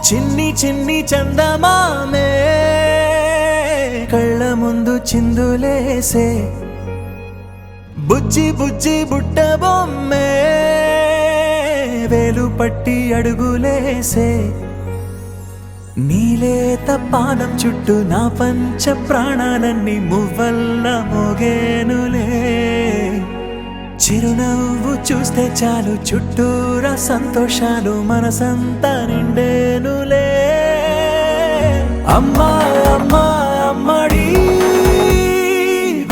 చిన్ని చిన్ని చందమామే కళ్ళ ముందు చిందులేసే బుజ్జి బుజ్జి బుట్ట బొమ్మే వేలు పట్టి అడుగులేసే నీలేత పానం చుట్టూ నా పంచ ప్రాణాలన్నీ మువ్వల్ల మోగేనులే చిరునవ్వు చూస్తే చాలు చుట్టూరా సంతోషాలు మనసంతా నిండేనులే అమ్మా అమ్మా అమ్మడి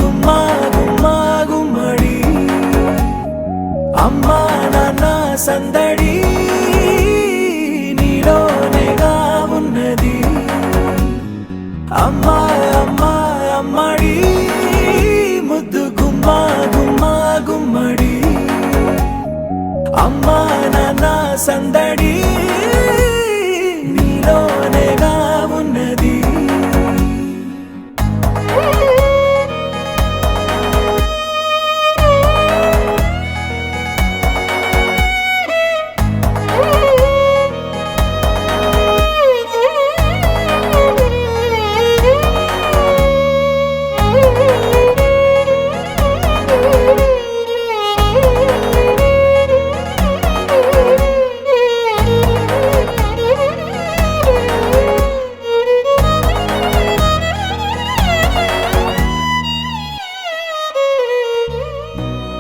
గుమ్మా గుమ్మా గుమ్మడి అమ్మా నాన్న సందడి నీలోనేగా ఉన్నది అమ్మా అమ్మా అమ్మడి ముద్దు గుమ్మా గుమ్మా గుమ్మడి అమ్మా నాన్న సందడి నీలోనేగా ఉన్నది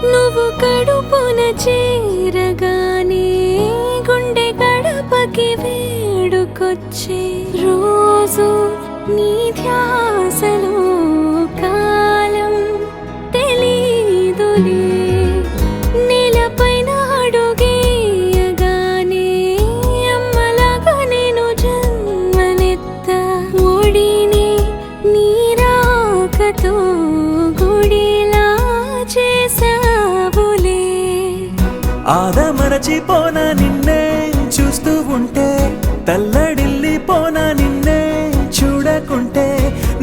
నువ్వు కడుపున చేరగానే గుండె గడపకి వేడుకొచ్చే రోజు నీ ధ్యాసలో కాలం తెలీదులే నేలపైన అడుగేయగానే అమ్మలాగా నేను జన్మనెత్త ఒడిని నీ రాకతో గుడిలా చేసావులే ఆదమరచిపోనా నిన్నే చూస్తూ ఉంటే తల్లడిల్లిపోనా నిన్నే చూడకుంటే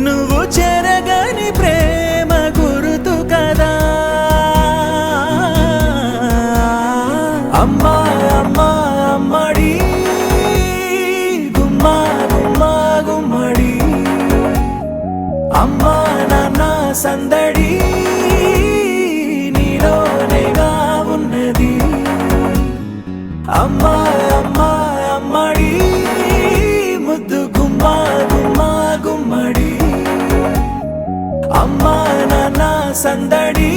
నువ్వు చెరగని ప్రేమ గురుతు కదా అమ్మా అమ్మా అమ్మడి గుమ్మా గుమ్మా గుమ్మడి అమ్మా నాన్న సందడి నీలోనేగా ఉన్నది అమ్మా అమ్మా అమ్మడి ముద్దు గుమ్మా గుమ్మా గుమ్మడి అమ్మా నాన్న సందడి